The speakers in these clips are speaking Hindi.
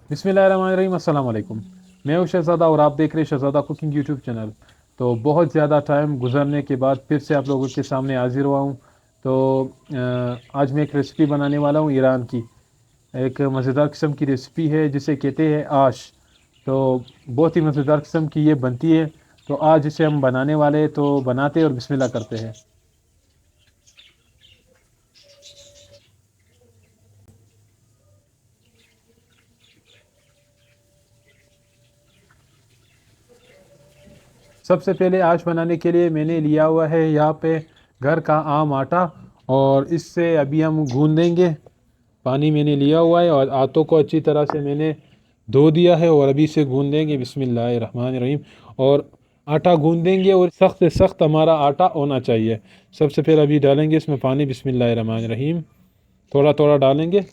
बिस्मिल्लाहिर्रहमानिर्रहीम, अस्सलाम वालेकुम। मैं हूं शहज़ादा और आप देख रहे हैं शहज़ादा कुकिंग यूट्यूब चैनल। तो बहुत ज़्यादा टाइम गुजरने के बाद फिर से आप लोगों के सामने हाजिर हुआ हूं। तो आज मैं एक रेसिपी बनाने वाला हूं ईरान की। एक मज़ेदार किस्म की रेसिपी है जिसे कहते हैं आश। तो बहुत ही मज़ेदार किस्म की ये बनती है। तो आज इसे हम बनाने वाले हैं, तो बनाते और बिस्मिल्लाह करते हैं। सबसे पहले आश बनाने के लिए मैंने लिया हुआ है यहाँ पे घर का आम आटा, और इससे अभी हम गूंदेंगे। पानी मैंने लिया हुआ है और आटों को अच्छी तरह से मैंने धो दिया है और अभी से गूंदेंगे बिस्मिल्लाहिर्रहमानिर्रहीम। और आटा गूंदेंगे और सख्त से सख्त हमारा आटा होना चाहिए। सबसे पहले अभी डालेंगे इसमें पानी बिस्मिल्लाहिर्रहमानिर्रहीम। थोड़ा थोड़ा डालेंगे।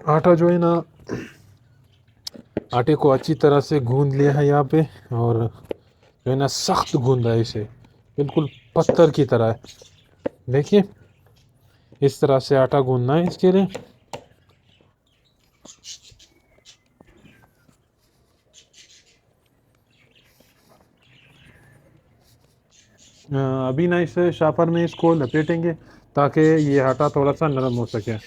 आटा जो है ना, आटे को अच्छी तरह से गूंद लिया है यहाँ पे। और जो है ना, सख्त गूंदा है इसे, बिल्कुल पत्थर की तरह है। देखिए, इस तरह से आटा गूंदना है इसके लिए। अभी ना इसे शापर में इसको लपेटेंगे ताकि ये आटा थोड़ा सा नरम हो सके।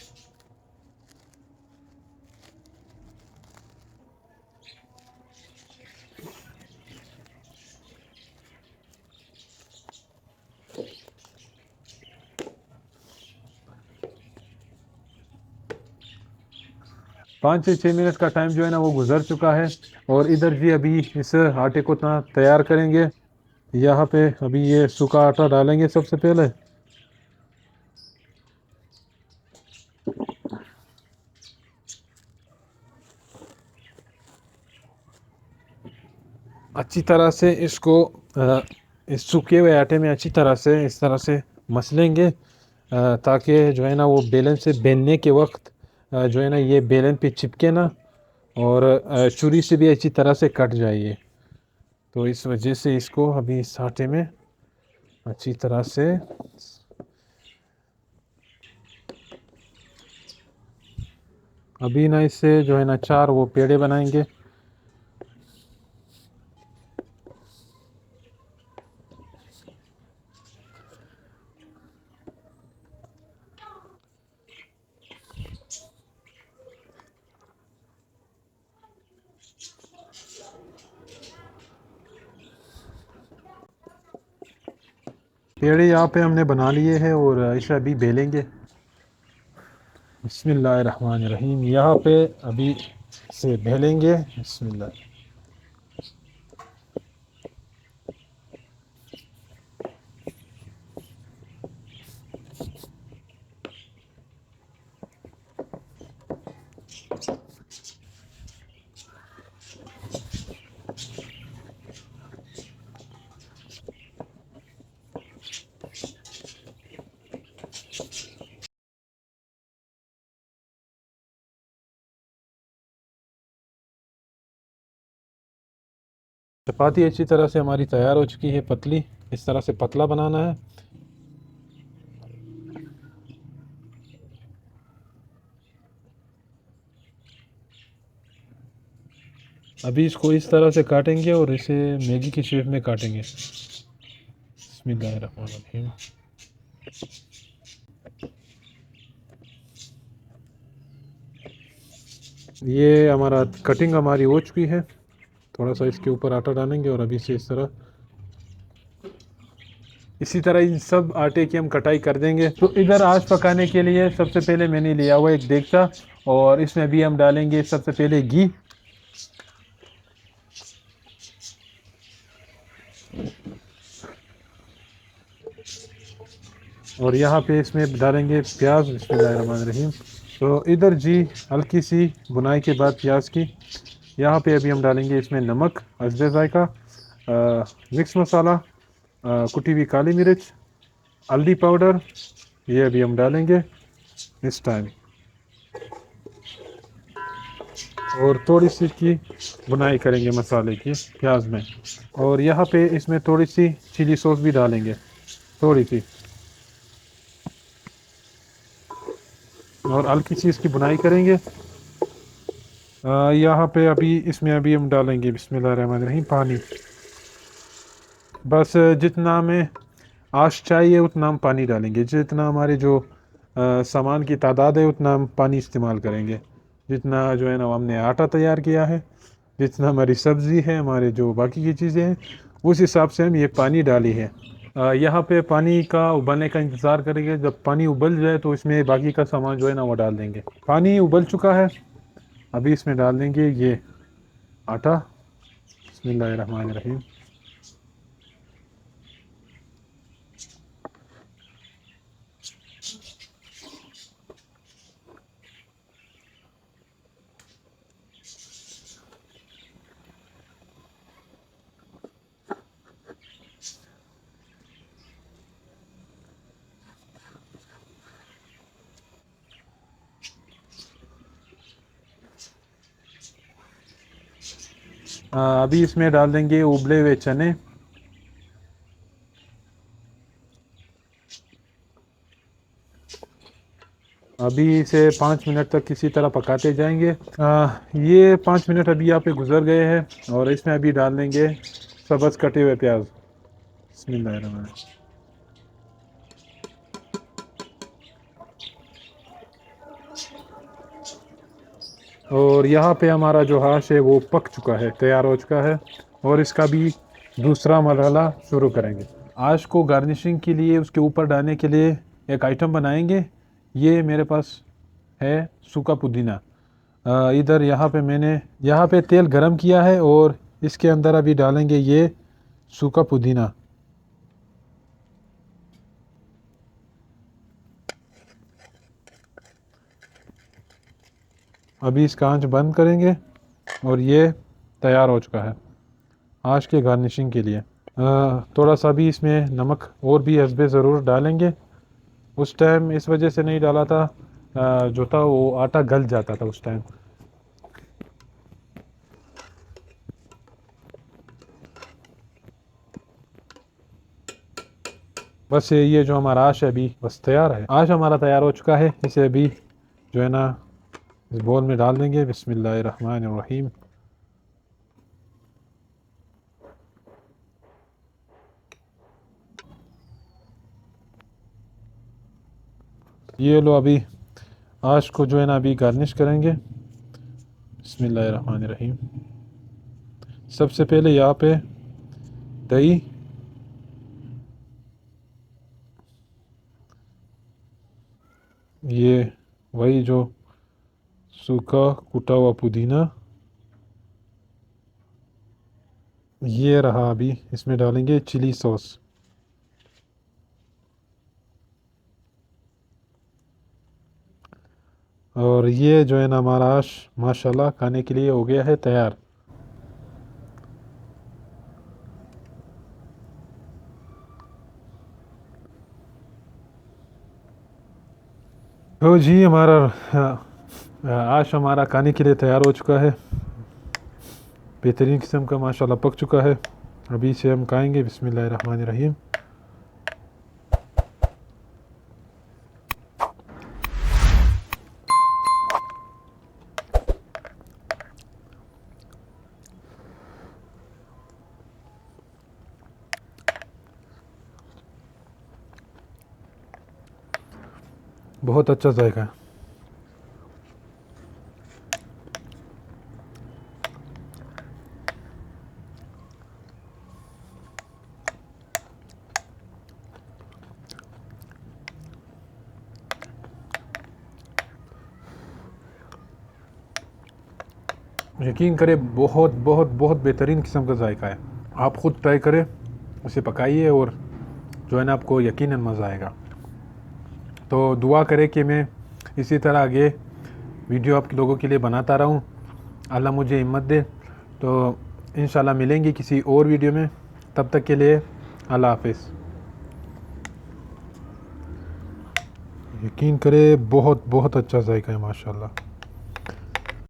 5 से 6 मिनट का टाइम जो है ना वो गुजर चुका है। और इधर जी अभी इस आटे को ना तैयार करेंगे। यहाँ पे अभी ये सूखा आटा डालेंगे सबसे पहले। अच्छी तरह से इसको इस सूखे हुए आटे में अच्छी तरह से इस तरह से मसलेंगे, ताकि जो है ना वो बेलन से बेलने के वक्त जो है ना ये बेलन पे चिपके ना। और छुरी से भी अच्छी तरह से कट जाइए। तो इस वजह से इसको अभी इस आटे में अच्छी तरह से अभी ना इससे जो है ना 4 वो पेड़े बनाएंगे। पेड़े यहाँ पे हमने बना लिए हैं और इसे अभी बेलेंगे। बिस्मिल्लाहिर्रहमानिर्रहीम। यहाँ पे अभी से बेलेंगे। बिस्मिल्लाह। चपाती अच्छी तरह से हमारी तैयार हो चुकी है, पतली। इस तरह से पतला बनाना है। अभी इसको इस तरह से काटेंगे और इसे मैगी की शेप में काटेंगे। बिस्मिल्लाहिर्रहमानिर्रहीम। ये हमारा कटिंग हमारी हो चुकी है। थोड़ा सा इसके ऊपर आटा डालेंगे और अभी से इसी तरह इन सब आटे की हम कटाई कर देंगे। तो इधर आश पकाने के लिए सबसे पहले मैंने लिया हुआ एक देगचा, और इसमें भी हम डालेंगे सबसे पहले घी। और यहाँ पे इसमें डालेंगे प्याज। बिस्मिल्लाहिर्रहमानिर्रहीम। तो इधर जी हल्की सी बुनाई के बाद प्याज की, यहाँ पे अभी हम डालेंगे इसमें नमक, हस्बे ज़ायका, मिक्स मसाला, कुटी हुई काली मिर्च, हल्दी पाउडर, ये अभी हम डालेंगे। इस टाइम, और थोड़ी सी की बुनाई करेंगे मसाले की प्याज में। और यहाँ पे इसमें थोड़ी सी चिली सॉस भी डालेंगे, थोड़ी सी, और हल्की सी इसकी बुनाई करेंगे। यहाँ पे अभी इसमें अभी हम डालेंगे बिस्मिल्लाहिर्रहमानिर्रहीम पानी। बस जितना हमें आश चाहिए उतना हम पानी डालेंगे, जितना हमारे जो सामान की तादाद है उतना हम पानी इस्तेमाल करेंगे। जितना जो है ना हमने आटा तैयार किया है, जितना हमारी सब्ज़ी है, हमारे जो बाकी की चीज़ें हैं, उस हिसाब से हम ये पानी डाली है। यहाँ पे पानी का उबलने का इंतज़ार करेंगे। जब पानी उबल जाए तो इसमें बाकी का सामान जो है ना वो डाल देंगे। पानी उबल चुका है, अभी इसमें डाल देंगे ये आटा। बिस्मिल्लाहिर्रहमानिर्रहीम। अभी इसमें डाल देंगे उबले हुए चने। अभी इसे 5 मिनट तक किसी तरह पकाते जाएंगे। ये 5 मिनट अभी यहाँ पे गुजर गए हैं, और इसमें अभी डाल देंगे सब्ज़ कटे हुए प्याज। बिस्मिल्लाहिर्रहमानिर्रहीम। और यहाँ पे हमारा जो हाश है वो पक चुका है, तैयार हो चुका है, और इसका भी दूसरा मरहला शुरू करेंगे। आश को गार्निशिंग के लिए उसके ऊपर डालने के लिए एक आइटम बनाएंगे। ये मेरे पास है सूखा पुदीना। इधर यहाँ पे तेल गरम किया है, और इसके अंदर अभी डालेंगे ये सूखा पुदीना। अभी इसका आंच बंद करेंगे, और ये तैयार हो चुका है आश के गार्निशिंग के लिए। थोड़ा सा भी इसमें नमक और भी हस्बे ज़रूर डालेंगे। उस टाइम इस वजह से नहीं डाला था, जो था वो आटा गल जाता था उस टाइम। बस ये जो हमारा आश है अभी बस तैयार है। आश हमारा तैयार हो चुका है। इसे अभी जो है ना इस बोल में डाल देंगे। बिस्मिल्लाहिर्रहमानिर्रहीम। ये लो, अभी आश को जो है ना अभी गार्निश करेंगे। बिस्मिल्लाहिर्रहमानिर्रहीम। सबसे पहले यहाँ पे दही, ये वही जो सूखा कुटा हुआ पुदीना, ये रहा। अभी इसमें डालेंगे चिली सॉस। और ये जो है ना हमारा आश माशाल्लाह खाने के लिए हो गया है तैयार। तो जी हमारा आश हमारा खाने के लिए तैयार हो चुका है। बेहतरीन किस्म का माशाल्लाह पक चुका है। अभी इसे हम खाएंगे। बिस्मिल्लाहिर्रहमानिर्रहीम। बहुत अच्छा जायका है। यकीन करें, बहुत बहुत बहुत बेहतरीन किस्म का जायका है। आप ख़ुद ट्राई करें, उसे पकाइए, और जो है ना आपको यकीनन मज़ा आएगा। तो दुआ करें कि मैं इसी तरह आगे वीडियो आप लोगों के लिए बनाता रहूं। अल्लाह मुझे हिम्मत दे। तो इंशाल्लाह मिलेंगे किसी और वीडियो में। तब तक के लिए अल्लाह हाफिज़। यकीन करें बहुत बहुत अच्छा जायका है माशाल्लाह।